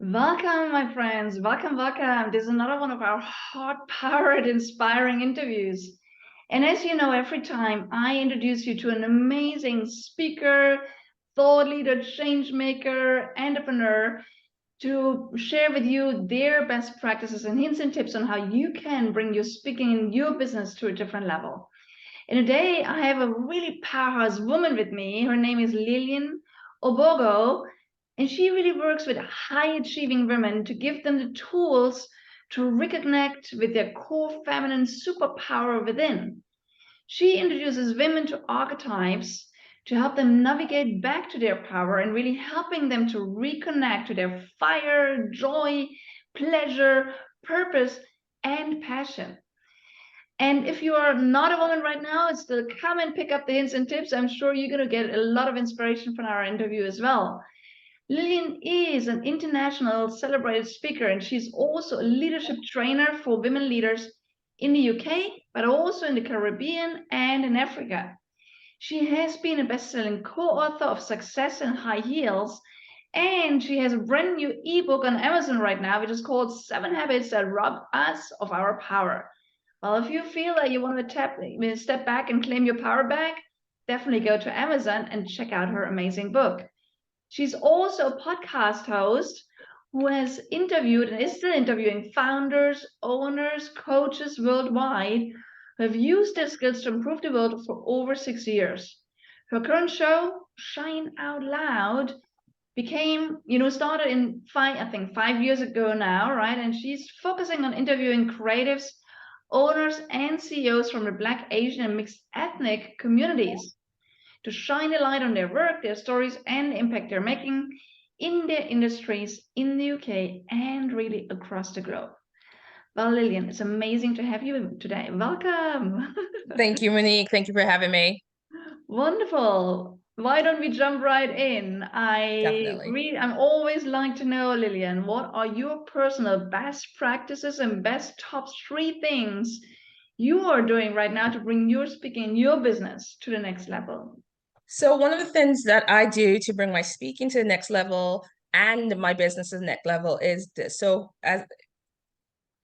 Welcome, my friends. Welcome, welcome. This is another one of our heart-powered, inspiring interviews. And as you know, every time I introduce you to an amazing speaker, thought leader, change maker, entrepreneur to share with you their best practices and hints and tips on how you can bring your speaking in your business to a different level. And today I have a really powerhouse woman with me. Her name is Lillian Ogbogoh, and she really works with high achieving women to give them the tools to reconnect with their core feminine superpower within. She introduces women to archetypes to help them navigate back to their power and really helping them to reconnect to their fire, joy, pleasure, purpose, and passion. And if you are not a woman right now, it's still come and pick up the hints and tips. I'm sure you're going to get a lot of inspiration from our interview as well. Lillian is an international celebrated speaker, and she's also a leadership trainer for women leaders in the UK, but also in the Caribbean and in Africa. She has been a best-selling co-author of Success in High Heels, and she has a brand new ebook on Amazon right now, which is called 7 Habits That Rob Us of Our Power. Well, if you feel that you want to step back and claim your power back, definitely go to Amazon and check out her amazing book. She's also a podcast host who has interviewed and is still interviewing founders, owners, coaches worldwide who have used their skills to improve the world for over 6 years. Her current show, Shine Out Loud, started in 5 years ago now, right? And she's focusing on interviewing creatives, owners, and CEOs from the Black, Asian, and mixed ethnic communities to shine a light on their work, their stories, and the impact they're making in their industries in the UK and really across the globe. Well, Lillian, it's amazing to have you today. Welcome. Thank you, Monique. Thank you for having me. Wonderful. Why don't we jump right in? Definitely. I'm always like to know, Lillian, what are your personal best practices and best top 3 things you are doing right now to bring your speaking, your business to the next level? So one of the things that I do to bring my speaking to the next level and my business to the next level is this. So as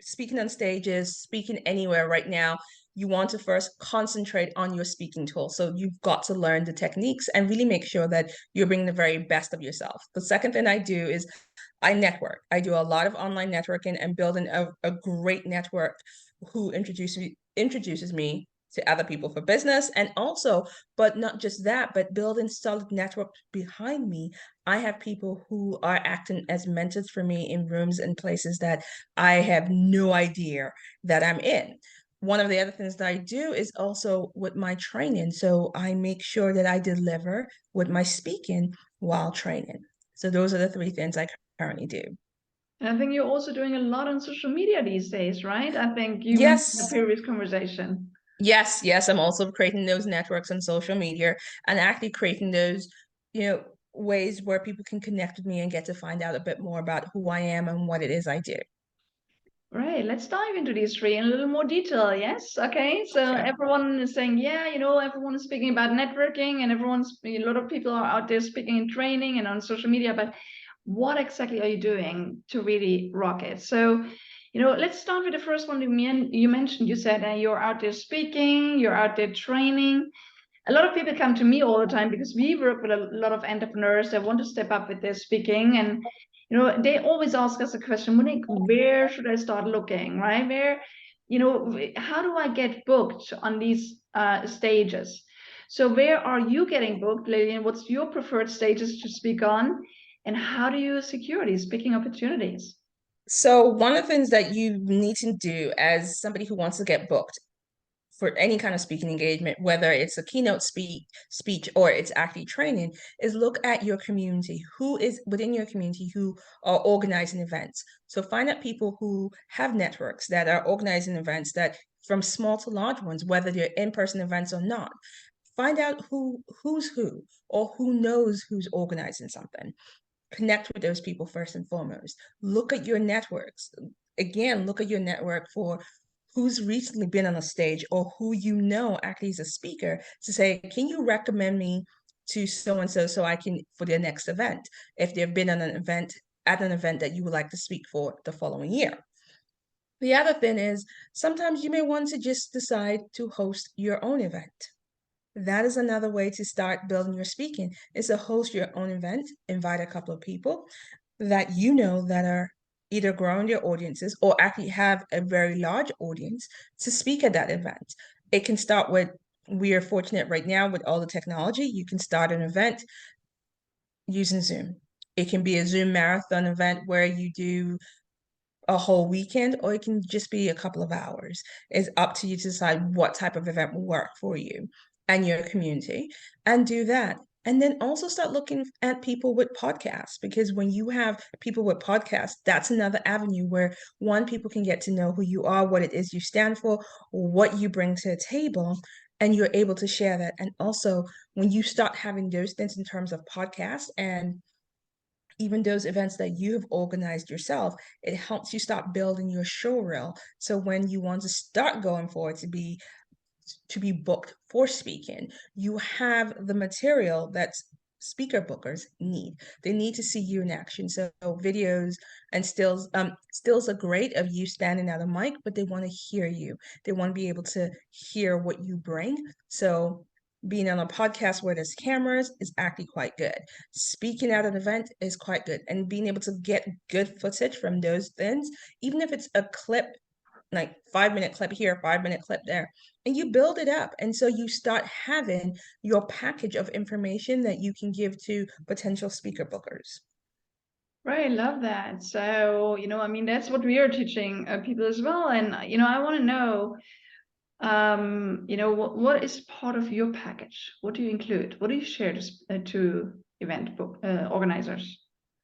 speaking on stages, speaking anywhere right now, you want to first concentrate on your speaking tool. So you've got to learn the techniques and really make sure that you're bringing the very best of yourself. The second thing I do is I network. I do a lot of online networking and building a great network who introduces me to other people for business. And also, but not just that, but building solid network behind me. I have people who are acting as mentors for me in rooms and places that I have no idea that I'm in. One of the other things that I do is also with my training. So I make sure that I deliver with my speaking while training. So those are the 3 things I currently do. And I think you're also doing a lot on social media these days, right? I think you mentioned in a Yes, previous conversation. yes. I'm also creating those networks on social media and actually creating those, ways where people can connect with me and get to find out a bit more about who I am and what it is I do. Right, let's dive into these 3 in a little more detail. Yes, okay. So Sure. everyone is saying, yeah, everyone is speaking about networking, and a lot of people are out there speaking in training and on social media. But what exactly are you doing to really rock it? So, let's start with the first one you mentioned. You said you're out there speaking, you're out there training. A lot of people come to me all the time because we work with a lot of entrepreneurs that want to step up with their speaking, and they always ask us a question, Monique, where should I start looking, right? How do I get booked on these stages? So where are you getting booked, Lillian? What's your preferred stages to speak on, and how do you secure these speaking opportunities? So one of the things that you need to do as somebody who wants to get booked for any kind of speaking engagement, whether it's a keynote speech or it's actually training, is look at your community. Who is within your community who are organizing events? So find out people who have networks that are organizing events, that from small to large ones, whether they're in-person events or not. Find out who's who or who knows who's organizing something. Connect with those people first and foremost. Look at your networks. Again, look at your network for who's recently been on a stage or who actually is a speaker, to say, can you recommend me to so and so I can for their next event? If they've been on an event at an event that you would like to speak for the following year. The other thing is sometimes you may want to just decide to host your own event. That is another way to start building your speaking, is to host your own event, invite a couple of people that you know that are either growing their audiences or actually have a very large audience to speak at that event. It can start with, we are fortunate right now with all the technology, you can start an event using Zoom. It can be a Zoom marathon event where you do a whole weekend, or it can just be a couple of hours. It's up to you to decide what type of event will work for you and your community, and do that. And then also start looking at people with podcasts, because when you have people with podcasts, that's another avenue where one, people can get to know who you are, what it is you stand for, what you bring to the table, and you're able to share that. And also, when you start having those things in terms of podcasts and even those events that you have organized yourself, it helps you start building your show reel. So when you want to start going forward to be booked for speaking, you have the material that speaker bookers need. They need to see you in action. So videos and stills are great of you standing at a mic, but they want to hear you. They want to be able to hear what you bring. So being on a podcast where there's cameras is actually quite good. Speaking at an event is quite good. And being able to get good footage from those things, even if it's a clip, like 5-minute clip here, 5-minute clip there, and you build it up. And so you start having your package of information that you can give to potential speaker bookers. Right, love that. So, I mean, that's what we are teaching people as well. And, I want to know, what is part of your package? What do you include? What do you share to event book organizers?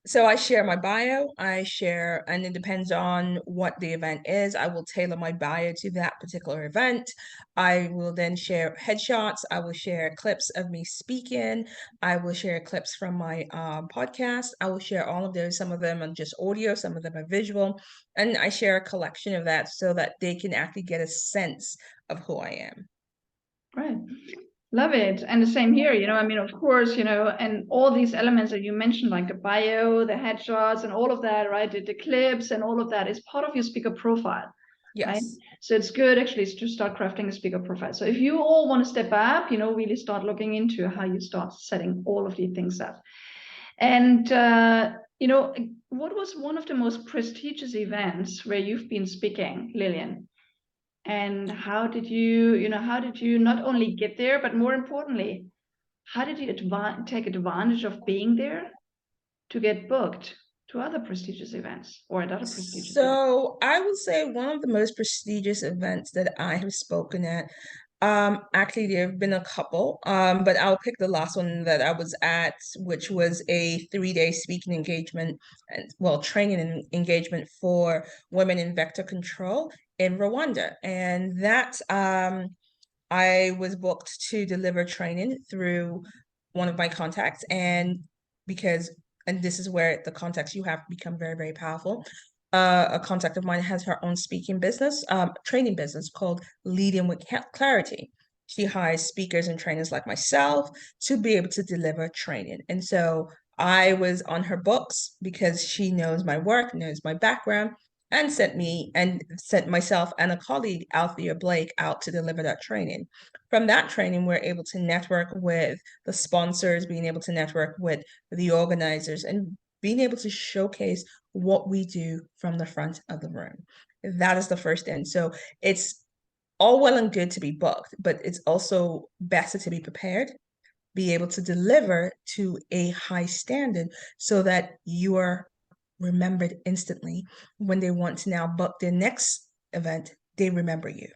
So I share my bio, and it depends on what the event is. I will tailor my bio to that particular event. I will then share headshots. I will share clips of me speaking. I will share clips from my podcast. I will share all of those. Some of them are just audio, some of them are visual. And I share a collection of that so that they can actually get a sense of who I am. Right. Love it. And the same here, I mean, of course, and all these elements that you mentioned, like the bio, the headshots, and all of that, right? The clips and all of that is part of your speaker profile, right? Yes. So it's good actually to start crafting a speaker profile. So if you all want to step up, really start looking into how you start setting all of these things up. And, what was one of the most prestigious events where you've been speaking, Lillian? And how did you not only get there, but more importantly, how did you take advantage of being there to get booked to other prestigious events or at other prestigious events? So I would say one of the most prestigious events that I have spoken at, actually there have been a couple, but I'll pick the last one that I was at, which was a 3-day speaking engagement and training and engagement for women in vector control in Rwanda. And that I was booked to deliver training through one of my contacts, and this is where the contacts you have become very, very powerful. A contact of mine has her own speaking business, training business called Leading with Clarity. She hires speakers and trainers like myself to be able to deliver training. And so I was on her books because she knows my work, knows my background, and sent myself and a colleague, Althea Blake, out to deliver that training. From that training, we're able to network with the sponsors, being able to network with the organizers, and being able to showcase what we do from the front of the room. That is the first thing. So it's all well and good to be booked, but it's also better to be prepared, be able to deliver to a high standard so that you are remembered instantly. When they want to now book their next event, they remember you.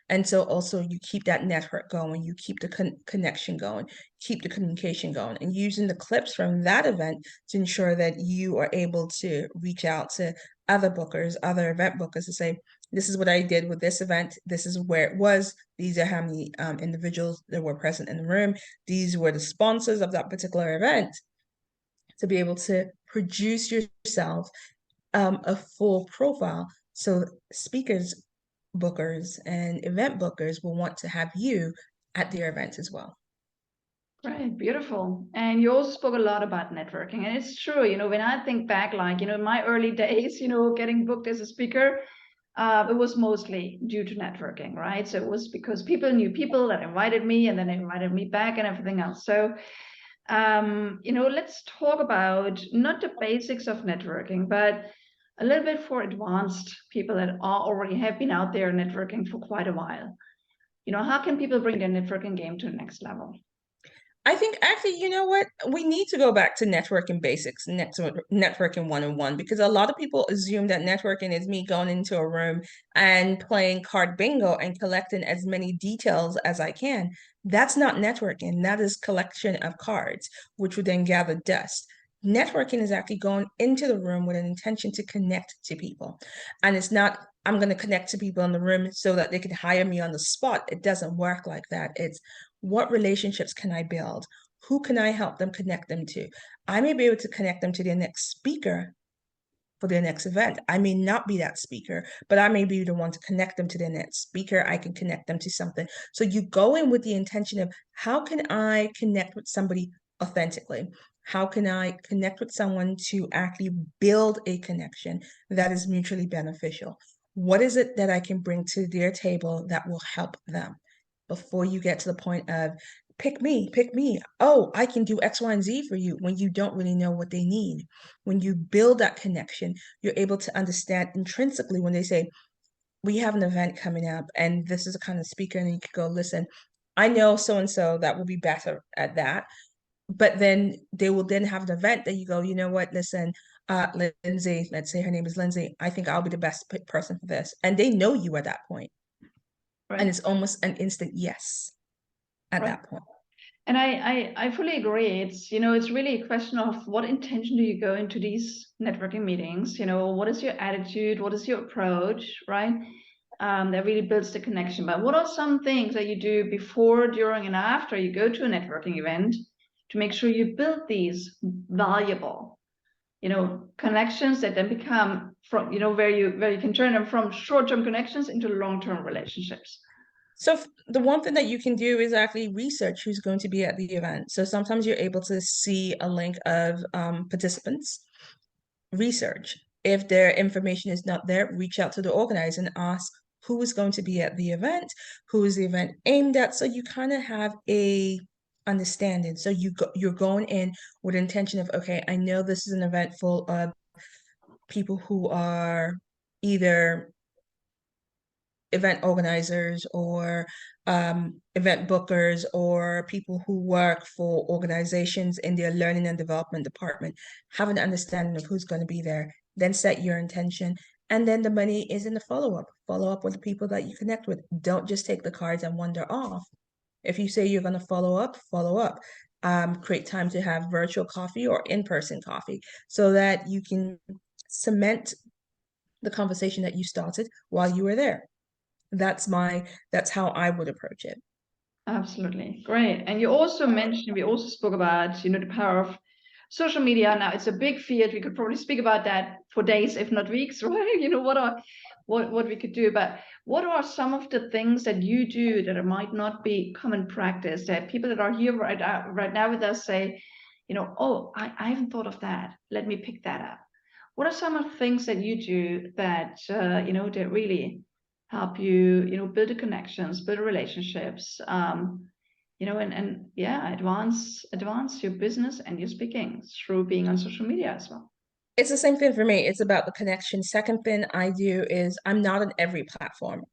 And so also you keep that network going, you keep the connection going, keep the communication going, and using the clips from that event to ensure that you are able to reach out to other bookers, other event bookers, to say, this is what I did with this event. This is where it was. These are how many individuals that were present in the room. These were the sponsors of that particular event. To be able to produce yourself a full profile, so speakers, bookers, and event bookers will want to have you at their events as well. Right, beautiful. And you also spoke a lot about networking. And it's true, when I think back, like, in my early days, getting booked as a speaker, it was mostly due to networking, right? So it was because people knew people that invited me and then they invited me back and everything else. So, let's talk about not the basics of networking, but a little bit for advanced people that are already have been out there networking for quite a while. How can people bring their networking game to the next level? I think actually, you know what? We need to go back to networking basics, networking 101, because a lot of people assume that networking is me going into a room and playing card bingo and collecting as many details as I can. That's not networking. That is collection of cards, which would then gather dust. Networking is actually going into the room with an intention to connect to people. And it's not, I'm going to connect to people in the room so that they can hire me on the spot. It doesn't work like that. It's what relationships can I build? Who can I help them connect them to? I may be able to connect them to their next speaker for their next event. I may not be that speaker, but I may be the one to connect them to their next speaker. I can connect them to something. So you go in with the intention of how can I connect with somebody authentically? How can I connect with someone to actually build a connection that is mutually beneficial? What is it that I can bring to their table that will help them? Before you get to the point of pick me, pick me. Oh, I can do X, Y, and Z for you when you don't really know what they need. When you build that connection, you're able to understand intrinsically when they say, we have an event coming up and this is a kind of speaker, and you could go, listen, I know so and so that will be better at that. But then they will then have an event that you go, you know what, listen, Lindsay, let's say her name is Lindsay, I think I'll be the best person for this. And they know you at that point. And Right. it's almost an instant yes at Right. that point. And I fully agree. It's really a question of what intention do you go into these networking meetings? What is your attitude? What is your approach, right? That really builds the connection. But what are some things that you do before, during, and after you go to a networking event to make sure you build these valuable, connections that then become from, where you can turn them from short-term connections into long-term relationships? So the one thing that you can do is actually research who's going to be at the event. So sometimes you're able to see a link of participants. Research. If their information is not there, reach out to the organizer and ask who is going to be at the event, who is the event aimed at. So you kind of have a understanding. So you're going in with intention of, okay, I know this is an event full of people who are either event organizers or event bookers or people who work for organizations in their learning and development department. Have an understanding of who's going to be there, then set your intention. And then the money is in the follow-up. Follow up with the people that you connect with. Don't just take the cards and wander off. If you say you're going to follow up, follow up. Create time to have virtual coffee or in-person coffee so that you can cement the conversation that you started while you were there. That's how I would approach it. Absolutely. Great. And you also mentioned, we also spoke about, the power of social media. Now it's a big field. We could probably speak about that for days, if not weeks, right? What we could do. But what are some of the things that you do that might not be common practice that people that are here right now with us say, oh, I haven't thought of that. Let me pick that up. What are some of the things that you do that that really help you, build the connections, build relationships, and yeah, advance your business and your speaking through being on social media as well. It's the same thing for me. It's about the connection. Second thing I do is I'm not on every platform.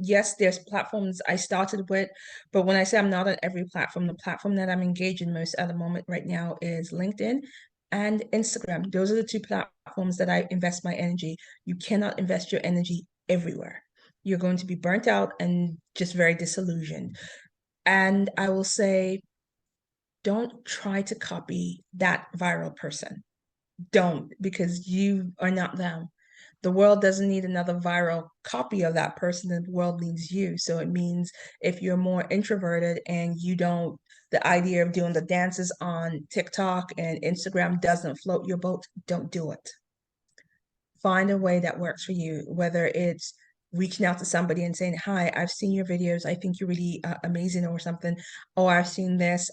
Yes, there's platforms I started with, but when I say I'm not on every platform, the platform that I'm engaged in most at the moment right now is LinkedIn and Instagram. Those are the two platforms that I invest my energy. You cannot invest your energy everywhere. You're going to be burnt out and just very disillusioned. And I will say, don't try to copy that viral person. Don't, because you are not them. The world doesn't need another viral copy of that person. The world needs you. So it means if you're more introverted and you don't, the idea of doing the dances on TikTok and Instagram doesn't float your boat, don't do it. Find a way that works for you, whether it's reaching out to somebody and saying, hi, I've seen your videos. I think you're really amazing or something. Oh, I've seen this.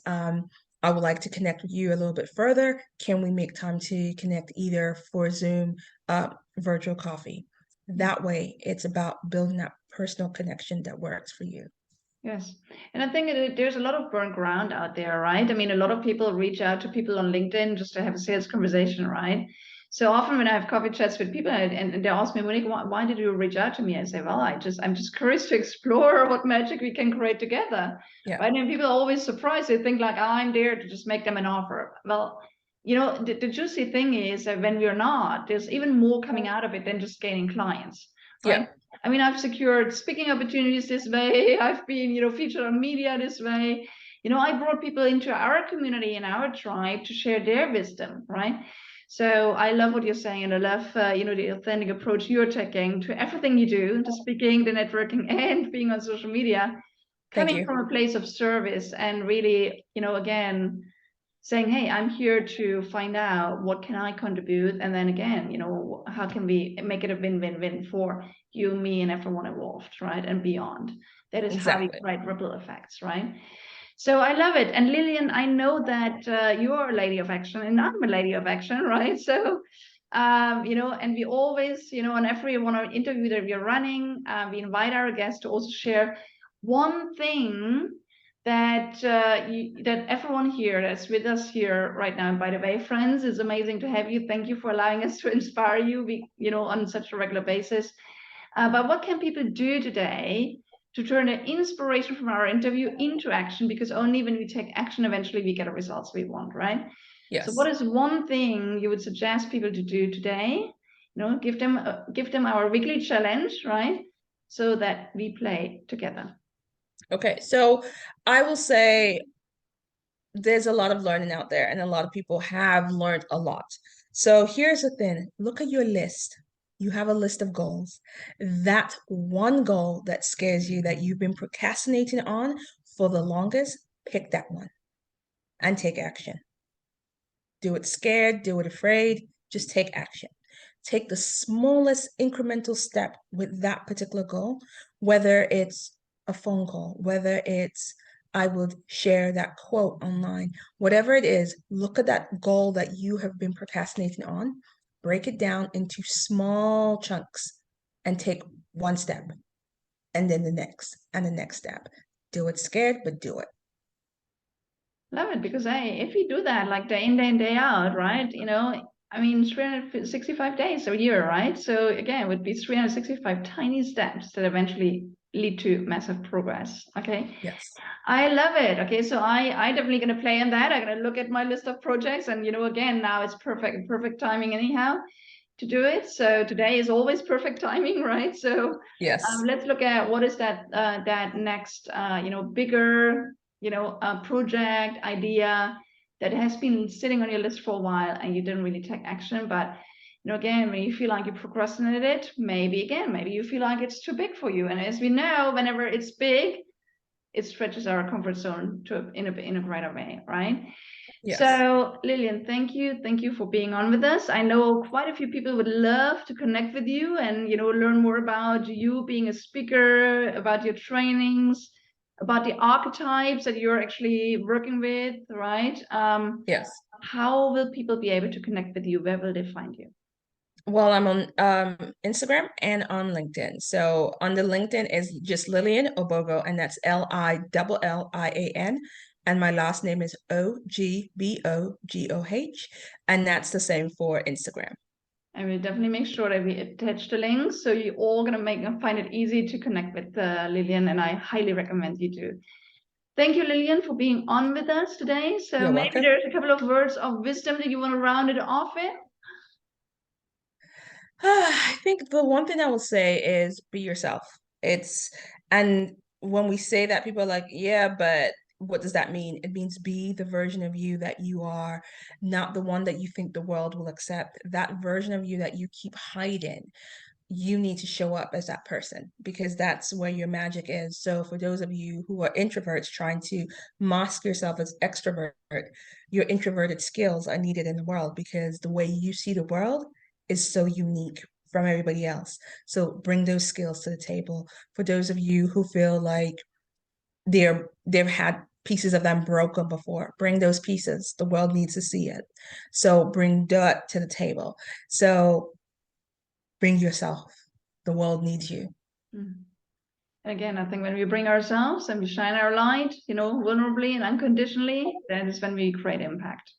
I would like to connect with you a little bit further. Can we make time to connect either for Zoom, virtual coffee? That way, it's about building that personal connection that works for you. Yes. And I think there's a lot of burnt ground out there, right? I mean, a lot of people reach out to people on LinkedIn just to have a sales conversation, right? So often when I have coffee chats with people and they ask me, Monique, why did you reach out to me? I say, well, I'm just curious to explore what magic we can create together. Yeah. Right. And people are always surprised. They think like, oh, I'm there to just make them an offer. Well, the juicy thing is that when we're not, there's even more coming out of it than just gaining clients, right? Yeah. I mean, I've secured speaking opportunities this way. I've been, featured on media this way. I brought people into our community and our tribe to share their wisdom, right? So I love what you're saying, and I love, the authentic approach you're taking to everything you do, to speaking, the networking, and being on social media, Thank coming you. from a place of service and really, again, saying, hey, I'm here to find out what can I contribute, and then again, how can we make it a win-win-win for you, me, and everyone involved, right? And beyond. That is how we Exactly. create ripple effects, right? So I love it. And Lillian, I know that you're a lady of action and I'm a lady of action, right? So, and we always, on every one of interview that we're running, we invite our guests to also share one thing that that everyone here that's with us here right now. And by the way, friends, it's amazing to have you. Thank you for allowing us to inspire you, on such a regular basis. But what can people do today to turn the inspiration from our interview into action? Because only when we take action, eventually we get the results we want, right? Yes. So what is one thing you would suggest people to do today? Give them our weekly challenge, right? So that we play together. Okay, so I will say there's a lot of learning out there, and a lot of people have learned a lot. So here's the thing, look at your list. You have a list of goals. That one goal that scares you, that you've been procrastinating on for the longest, pick that one and take action. Do it scared, do it afraid, just take action. Take the smallest incremental step with that particular goal, whether it's a phone call, whether it's I would share that quote online, whatever it is, look at that goal that you have been procrastinating on, break it down into small chunks and take one step and then the next and the next step. Do it scared, but do it. Love it, because if you do that like day in, day out, right? I mean, 365 days a year, right? So again, it would be 365 tiny steps that eventually lead to massive progress. Okay. Yes. I love it. Okay. So I definitely going to play on that. I'm going to look at my list of projects, and again, now it's perfect timing anyhow to do it. So today is always perfect timing, right? So Yes. let's look at what is that next bigger project idea that has been sitting on your list for a while and you didn't really take action. But again, when you feel like you procrastinated, maybe you feel like it's too big for you. And as we know, whenever it's big, it stretches our comfort zone in a greater way, right? Yes. So Lillian, thank you for being on with us. I know quite a few people would love to connect with you and learn more about you being a speaker, about your trainings, about the archetypes that you're actually working with, right? Yes. How will people be able to connect with you? Where will they find you? Well, I'm on Instagram and on LinkedIn. So on the LinkedIn is just Lillian Ogbogoh, and that's Lillian. And my last name is Ogbogoh. And that's the same for Instagram. I will definitely make sure that we attach the links so you're all gonna find it easy to connect with Lillian, and I highly recommend you do. Thank you, Lillian, for being on with us today. So You're maybe welcome. there's a couple of words of wisdom that you want to round it off with. I think the one thing I will say is be yourself. And when we say that, people are like, yeah, but what does that mean? It means be the version of you that you are, not the one that you think the world will accept. That version of you that you keep hiding, you need to show up as that person, because that's where your magic is. So for those of you who are introverts trying to mask yourself as extrovert, your introverted skills are needed in the world, because the way you see the world is so unique from everybody else. So bring those skills to the table. For those of you who feel like they've had pieces of them broken before, bring those pieces. The world needs to see it. So bring that to the table. So bring yourself. The world needs you. Again, I think when we bring ourselves and we shine our light, vulnerably and unconditionally, that is when we create impact,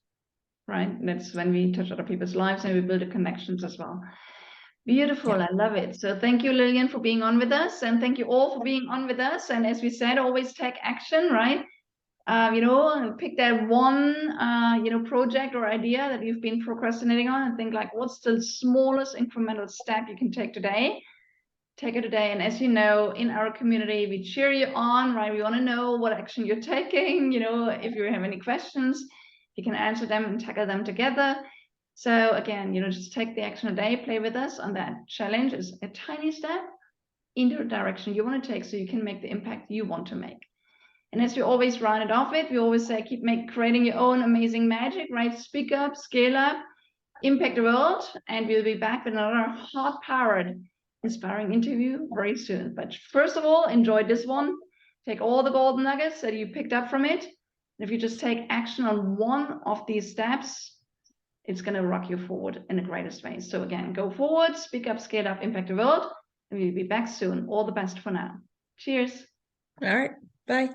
right? And that's when we touch other people's lives and we build the connections as well. Beautiful. Yeah. I love it. So thank you, Lillian, for being on with us. And thank you all for being on with us. And as we said, always take action, right? Pick that one, project or idea that you've been procrastinating on and think like, what's the smallest incremental step you can take today? Take it today. And as you know, in our community, we cheer you on, right? We want to know what action you're taking. If you have any questions, you can answer them and tackle them together. So again, just take the action today, play with us on that challenge. Is a tiny step in the direction you want to take so you can make the impact you want to make. And as we always round it off with, we always say, keep creating your own amazing magic, right? Speak up, scale up, impact the world. And we'll be back with another heart-powered, inspiring interview very soon. But first of all, enjoy this one. Take all the golden nuggets that you picked up from it. And if you just take action on one of these steps, it's going to rock you forward in the greatest way. So again, go forward, speak up, scale up, impact the world. And we'll be back soon. All the best for now. Cheers. All right. Bye.